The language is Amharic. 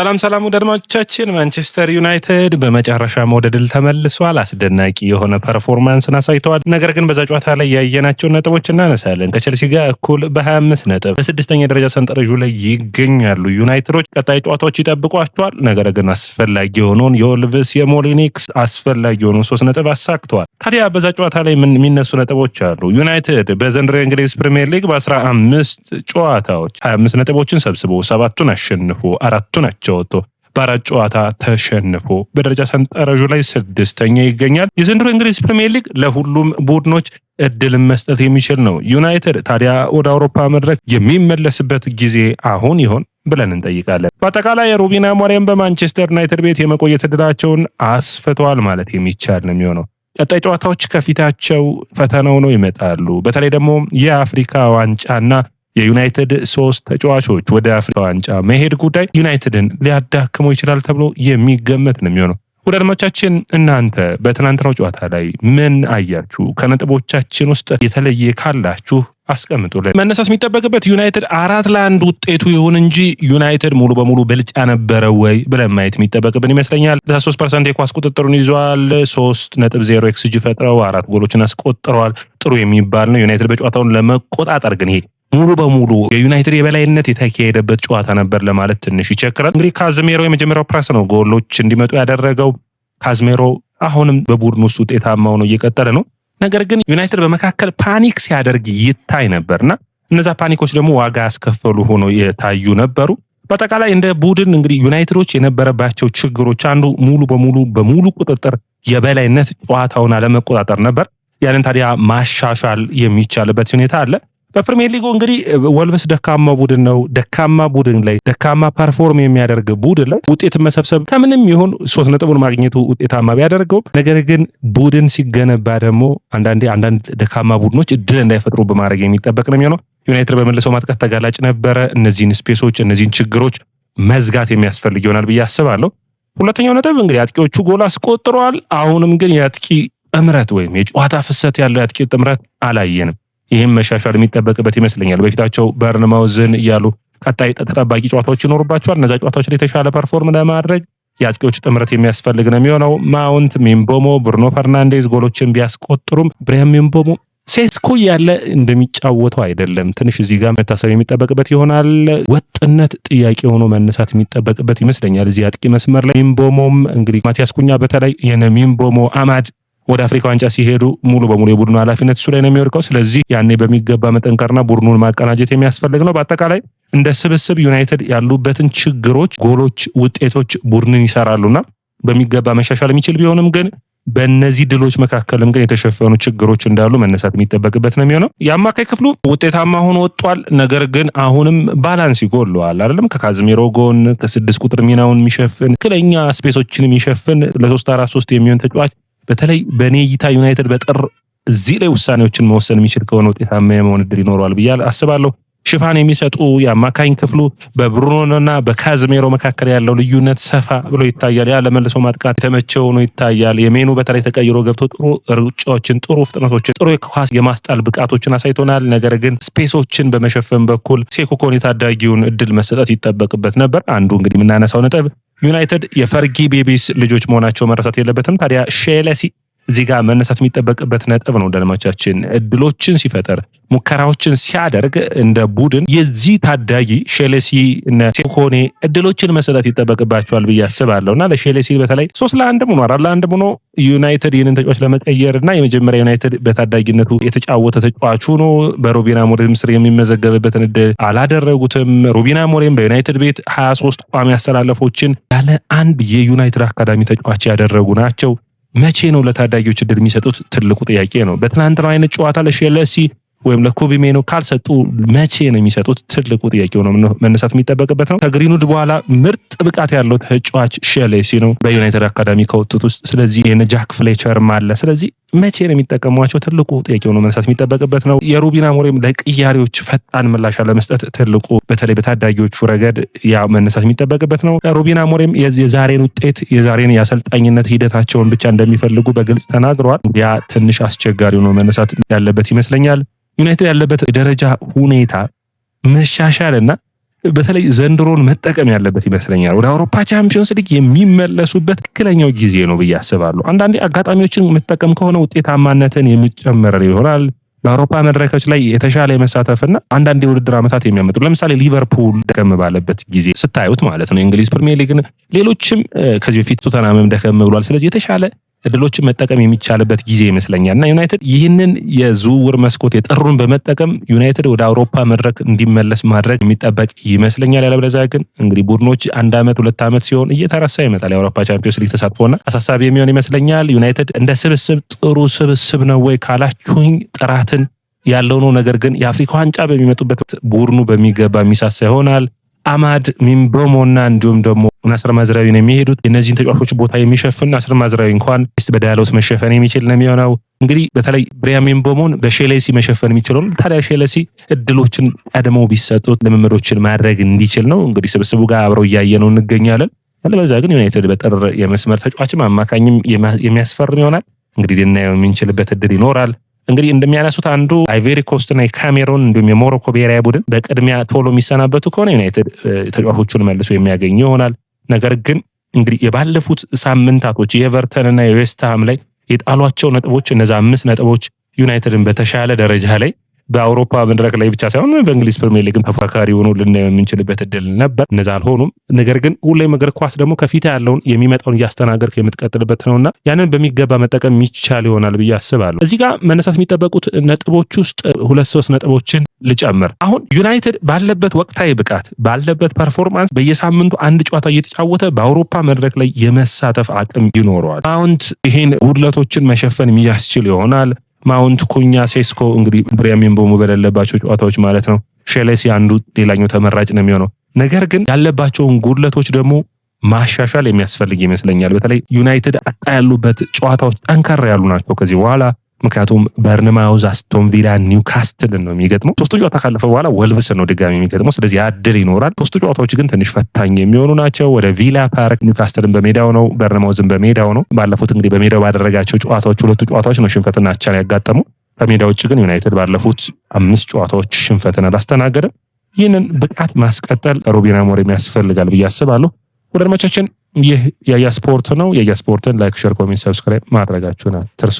ሰላም ወዳጆቻችን ማንቸስተር ዩናይትድ በመጨረሻም ወደ ድል ተመልሷል። አስደናቂ የሆነ ፐርፎርማንስን አሳይተዋል። ነገር ግን በዛ ጨዋታ ላይ ያየናቸውን ነጥቦች እናነሳለን። ከቸልሲ ጋር እኩል በ25 ነጥብ በስድስተኛ ደረጃ ሰንጠረዡ ላይ ይገኛሉ። ዩናይትዶች ቀጣይ ጨዋታዎች ይጠብቋቸዋል። ነገር ግን አስፈላጊ የሆነውን የወልቭስ የሞሊኒክስ አስፈላጊ የሆነውን 3 ነጥብ አሳክተዋል። ታዲያ በዛ ጨዋታ ላይ የሚነሱ ነጥቦች አሉ። ዩናይትድ በዘንድሮ የእንግሊዝ ፕሪሚየር ሊግ በ15 ጨዋታዎች 25 ነጥቦችን ሰብስቦ 7ቱን አሸንፎ 4ቱን ወጥቶ በአራት ጨዋታ ተሸንፎ በደረጃ ሰንጠረዡ ላይ 6ኛ ይገኛል። የዘንድሮ እንግሊዝ ፕሪሚየር ሊግ ለሁሉም ቡድኖች እድልን መስጠት የሚችል ነው። ዩናይትድ ታዲያ ወደ አውሮፓ መድረክ የሚመለስበት ጊዜ አሁን ይሆን ብለን እንጠይቃለን። በአጠቃላይ ሩበን አሞሪም በማንቸስተር ዩናይትድ ቤት የመቆየት እድላቸውን አስፍተዋል ማለት የሚቻል ነው የሚሆነው። ቀጣይ ጨዋታዎች ከፊታቸው ፈተና ሆነው ይመጣሉ። በተለይ ደግሞ የአፍሪካ ዋንጫና የዩናይትድ 3 ተጫዋቾች ወደ አፍሪካ ዋንጫ መሄድ ጉዳይ ዩናይትድን ሊያዳክመው ይችላል ተብሎ የሚገመት ነው የሚሆነው። ወደ አድማጮቻችን እናንተ በትናንትናው ጨዋታ ላይ ምን አያችሁ? ከነጥቦቻችን ውስጥ የተለየ ካላችሁ አስቀምጡልን። መነሳት የሚጠበቅበት ዩናይትድ 4-1 ውጤቱ ይሁን እንጂ ዩናይትድ ሙሉ በሙሉ ብልጫ ነበረ ወይ ብለን ማየት የሚጠበቅብን ይመስለኛል። 3% የኳስ ቁጥጥሩን ይዟል። 3.0 ኤክስጂ ፈጥረው 4 ጎሎችን አስቆጥረዋል። ጥሩ የሚባል ነው። ዩናይትድ በጨዋታውን ለመቆጣጠር ግን ይሄ ሙሉ በሙሉ የዩናይትድ የበላይነት የተካሄደበት ጨዋታ ነበር ለማለት ትንሽ ይቸግራል። እንግዲህ ካዝሜሮ የመጀመሪያው ፕረስ ነው ጎሎች እንዲመጡ ያደረገው። ካዝሜሮ አሁንም በቡድን ውስጥ ውጤታማ ሆኖ እየቀጠለ ነው። ነገር ግን ዩናይትድ በመካከል ፓኒክ ሲያደርግ ይታይ ነበርና እነዛ ፓኒኮች ደግሞ ዋጋ ያስከፈሉ ሆኖ የታዩ ነበሩ። በአጠቃላይ እንደ ቡድን እንግዲህ ዩናይትዶች የነበረባቸው ችግሮች አንዱ በሙሉ ቁጥጥር የበላይነት ጨዋታውን አለመቆጣጠር ነበር። ያንን ታዲያ ማሻሻል የሚቻልበት ሁኔታ አለ። በፕሪሚየር ሊጉ እንግዲህ ወልቭስ ደካማ ቡድን ነው። ደካማ ቡድን ላይ ደካማ ፐርፎርም የሚያደርግ ቡድን ላይ ውጤት መሰብሰብ ከምንም ይሁን 3 ነጥቡን ማግኘቱ ውጤታማ ቢያደርገው፣ ነገር ግን ቡድን ሲገነባ ደግሞ አንዳንድ ደካማ ቡድኖች እድል እንዳይፈጥሩ በማድረግ የሚጠበቅ ነው የሚሆነው። ዩናይትድ በመልሰው ማጥቃት ተጋላጭ ነበረ። እነዚህን ስፔሶች እነዚህን ችግሮች መዝጋት የሚያስፈልግ ይሆናል ብዬ አስባለሁ። ሁለተኛው ነጥብ እንግዲህ አጥቂዎቹ ጎል አስቆጥረዋል። አሁንም ግን የአጥቂ ጥምረት ወይም የጨዋታ ፍሰት ያለው የአጥቂ ጥምረት አላየንም። ይህም መሻሻል የሚጠበቅበት ይመስለኛል። በፊታቸው በርንማውዝን እያሉ ቀጣይ ተጠባቂ ጨዋታዎች ይኖሩባቸዋል። እነዛ ጨዋታዎች ላይ የተሻለ ፐርፎርም ለማድረግ የአጥቂዎች ጥምረት የሚያስፈልግ ነው የሚሆነው። ማውንት፣ ሚምቦሞ፣ ብሩኖ ፈርናንዴዝ ጎሎችን ቢያስቆጥሩም ብራሂም ሚምቦሞ ሴስኮ ያለ እንደሚጫወተው አይደለም። ትንሽ እዚህ ጋር መታሰብ የሚጠበቅበት ይሆናል። ወጥነት ጥያቄ ሆኖ መነሳት የሚጠበቅበት ይመስለኛል እዚህ አጥቂ መስመር ላይ። ሚምቦሞም እንግዲህ ማቲያስ ኩኛ በተለይ የነ ሚምቦሞ አማድ ወደ አፍሪካ ዋንጫ ሲሄዱ ሙሉ በሙሉ የቡድኑ ኃላፊነት እሱ ላይ ነው የሚወድቀው። ስለዚህ ያኔ በሚገባ መጠንከርና ቡድኑን ማቀናጀት የሚያስፈልግ ነው። በአጠቃላይ እንደ ስብስብ ዩናይትድ ያሉበትን ችግሮች፣ ጎሎች፣ ውጤቶች ቡድንን ይሰራሉና በሚገባ መሻሻል የሚችል ቢሆንም ግን በእነዚህ ድሎች መካከልም ግን የተሸፈኑ ችግሮች እንዳሉ መነሳት የሚጠበቅበት ነው የሚሆነው። የአማካይ ክፍሉ ውጤታማ ሆኖ ወጥቷል። ነገር ግን አሁንም ባላንስ ይጎለዋል አይደለም። ከካዝሜሮ ጎን ከ6 ቁጥር ሚናውን የሚሸፍን ክለኛ ስፔሶችን የሚሸፍን ለ3-4-3 የሚሆን ተጫዋች በተለይ በኔ እይታ ዩናይትድ በጥር እዚህ ላይ ውሳኔዎችን መወሰን የሚችል ከሆነ ውጤታማ የመሆን እድል ይኖረዋል ብዬ አስባለሁ። ሽፋን የሚሰጡ የአማካኝ ክፍሉ በብሩኖና በካዝሜሮ መካከል ያለው ልዩነት ሰፋ ብሎ ይታያል። ያ ለመልሶ ማጥቃት የተመቸው ሆኖ ይታያል። የሜኑ በተለይ ተቀይሮ ገብቶ ጥሩ ሩጫዎችን፣ ጥሩ ፍጥነቶችን፣ ጥሩ የኳስ የማስጣል ብቃቶችን አሳይቶናል። ነገር ግን ስፔሶችን በመሸፈን በኩል ሴኮኮን የታዳጊውን እድል መሰጠት ይጠበቅበት ነበር። አንዱ እንግዲህ የምናነሳው ነጥብ ዩናይትድ የፈርጊ ቤቢስ ልጆች መሆናቸው መረሳት የለበትም። ታዲያ ሼልሲ እዚህ ጋር መነሳት የሚጠበቅበት ነጥብ ነው። ደንማቻችን እድሎችን ሲፈጠር ሙከራዎችን ሲያደርግ እንደ ቡድን የዚህ ታዳጊ ሼልሲ እና ሴኮኔ እድሎችን መሰጠት ይጠበቅባቸዋል ብዬ አስባለሁና ለሼልሲ በተለይ 3-1 ሆኖ 4-1 ሆኖ ዩናይትድ ይህንን ተጫዋች ለመቀየርና የመጀመሪያ ዩናይትድ በታዳጊነቱ የተጫወተ ተጫዋቹ ነው በሩበን አሞሪም ስር የሚመዘገብበትን እድል አላደረጉትም። ሩበን አሞሪም በዩናይትድ ቤት 23 ቋሚ አስተላለፎችን ያለ አንድ የዩናይትድ አካዳሚ ተጫዋች ያደረጉ ናቸው። መቼ ነው ለታዳጊዎች እድል የሚሰጡት? ትልቁ ጥያቄ ነው። በትናንትናው አይነት ጨዋታ ለሼልሲ ወይም ለኮቢ ሜኖ ካልሰጡ መቼ ነው የሚሰጡት? ትልቁ ጥያቄ ነው መነሳት የሚጠበቅበት ነው። ከግሪንውድ በኋላ ምርጥ ብቃት ያለው ተጫዋች ሼልሲ ነው በዩናይትድ አካዳሚ ከወጡት ውስጥ። ስለዚህ የነ ጃክ ፍሌቸርም አለ። ስለዚህ መቼ ነው የሚጠቀሟቸው? ትልቁ ጥያቄ ነው መነሳት የሚጠበቅበት ነው። የሩበን አሞሪም ለቅያሬዎች ፈጣን ምላሽ ለመስጠት ትልቁ በተለይ በታዳጊዎቹ ረገድ ያ መነሳት የሚጠበቅበት ነው። ሩበን አሞሪም የዛሬን ውጤት የዛሬን የአሰልጣኝነት ሂደታቸውን ብቻ እንደሚፈልጉ በግልጽ ተናግረዋል። ያ ትንሽ አስቸጋሪ ነው መነሳት ያለበት ይመስለኛል። ዩናይትድ ያለበት የደረጃ ሁኔታ መሻሻልና በተለይ ዘንድሮን መጠቀም ያለበት ይመስለኛል። ወደ አውሮፓ ቻምፒዮንስ ሊግ የሚመለሱበት ትክክለኛው ጊዜ ነው ብዬ አስባለሁ። አንዳንዴ አጋጣሚዎችን መጠቀም ከሆነ ውጤታማነትን የሚጨመር ይሆናል። በአውሮፓ መድረኮች ላይ የተሻለ የመሳተፍና አንዳንድ የውድድር ዓመታት የሚያመጡ ለምሳሌ ሊቨርፑል ደከም ባለበት ጊዜ ስታዩት ማለት ነው የእንግሊዝ ፕሪሚየር ሊግን፣ ሌሎችም ከዚህ በፊት ቶተናምም ደከም ብሏል። ስለዚህ የተሻለ እድሎችን መጠቀም የሚቻልበት ጊዜ ይመስለኛል እና ዩናይትድ ይህንን የዝውውር መስኮት የጥሩን በመጠቀም ዩናይትድ ወደ አውሮፓ መድረክ እንዲመለስ ማድረግ የሚጠበቅ ይመስለኛል። ያለበለዚያ ግን እንግዲህ ቡድኖች 1 ዓመት 2 ዓመት ሲሆን እየተረሳ ይመጣል የአውሮፓ ቻምፒዮንስ ሊግ ተሳትፎና አሳሳቢ የሚሆን ይመስለኛል። ዩናይትድ እንደ ስብስብ ጥሩ ስብስብ ነው ወይ ካላችሁኝ ጥራትን ያለው ነው። ነገር ግን የአፍሪካ ዋንጫ በሚመጡበት ቡድኑ በሚገባ የሚሳሳ ይሆናል። አማድ ሚምቦሞና እንዲሁም ደግሞ ናስር ማዝራዊ ነው የሚሄዱት። የእነዚህን ተጫዋቾች ቦታ የሚሸፍን ናስር ማዝራዊ እንኳን በዳያሎስ መሸፈን የሚችል ነው የሚሆነው። እንግዲህ በተለይ ብሪያም ሚምቦሞን በሼሌሲ መሸፈን የሚችለው ታዲያ ሼሌሲ እድሎችን ቀድመው ቢሰጡት ልምምዶችን ማድረግ እንዲችል ነው። እንግዲህ ስብስቡ ጋር አብረው እያየ ነው እንገኛለን። ያለበዛ ግን ዩናይትድ በጥር የመስመር ተጫዋችም አማካኝም የሚያስፈርም ይሆናል። እንግዲህ ልናየው የምንችልበት እድል ይኖራል። እንግዲህ እንደሚያነሱት አንዱ አይቬሪ ኮስትና የካሜሮን እንዲሁም የሞሮኮ ብሔራዊ ቡድን በቅድሚያ ቶሎ የሚሰናበቱ ከሆነ ዩናይትድ ተጫዋቾቹን መልሶ የሚያገኝ ይሆናል። ነገር ግን እንግዲህ የባለፉት ሳምንታቶች የኤቨርተንና የዌስትሃም ላይ የጣሏቸው ነጥቦች እነዛ 5 ነጥቦች ዩናይትድን በተሻለ ደረጃ ላይ በአውሮፓ መድረክ ላይ ብቻ ሳይሆን በእንግሊዝ ፕሪሚየር ሊግም ተፎካካሪ ሆኖ ልናየው የምንችልበት እድል ነበር። እነዛ አልሆኑም። ነገር ግን ሁሌም እግር ኳስ ደግሞ ከፊት ያለውን የሚመጣውን እያስተናገድክ የምትቀጥልበት ነውና ያንን በሚገባ መጠቀም ይቻል ይሆናል ብዬ አስባለሁ። እዚህ ጋር መነሳት የሚጠበቁት ነጥቦች ውስጥ 2-3 ነጥቦችን ልጨምር። አሁን ዩናይትድ ባለበት ወቅታዊ ብቃት ባለበት ፐርፎርማንስ በየሳምንቱ አንድ ጨዋታ እየተጫወተ በአውሮፓ መድረክ ላይ የመሳተፍ አቅም ይኖረዋል። ማውንት ይሄን ጉድለቶችን መሸፈን የሚያስችል ይሆናል። ማውንት፣ ኩኛ፣ ሴስኮ እንግዲህ ብሪያም ሚምቦሞ በሌለባቸው ጨዋታዎች ማለት ነው። ሼሌሲ አንዱ ሌላኛው ተመራጭ ነው የሚሆነው። ነገር ግን ያለባቸውን ጉድለቶች ደግሞ ማሻሻል የሚያስፈልግ ይመስለኛል። በተለይ ዩናይትድ አጣ ያሉበት ጨዋታዎች ጠንከር ያሉ ናቸው ከዚህ በኋላ። ምክንያቱም በርንማውዝ፣ አስቶን ቪላ፣ ኒውካስትልን ነው የሚገጥመው። 3 ጨዋታ ካለፈ በኋላ ወልቭስ ነው ድጋሚ የሚገጥመው። ስለዚህ ያድል ይኖራል። 3 ጨዋታዎች ግን ትንሽ ፈታኝ የሚሆኑ ናቸው። ወደ ቪላ ፓርክ፣ ኒውካስትልን በሜዳው ነው፣ በርንማውዝን በሜዳው ነው። ባለፉት እንግዲህ በሜዳው ባደረጋቸው ጨዋታዎች 2 ጨዋታዎች ነው ሽንፈትና አቻን ያጋጠሙ። ከሜዳ ውጭ ግን ዩናይትድ ባለፉት 5 ጨዋታዎች ሽንፈትን አላስተናገደም። ይህንን ብቃት ማስቀጠል ሩበን አሞሪም ያስፈልጋል ብዬ አስባለሁ። ወደ አድማጮቻችን ይህ ያያ ስፖርት ነው። ያያ ስፖርትን ላይክ፣ ሼር፣ ኮሜንት፣ ሰብስክራይብ ማድረጋችሁን አትርሱ።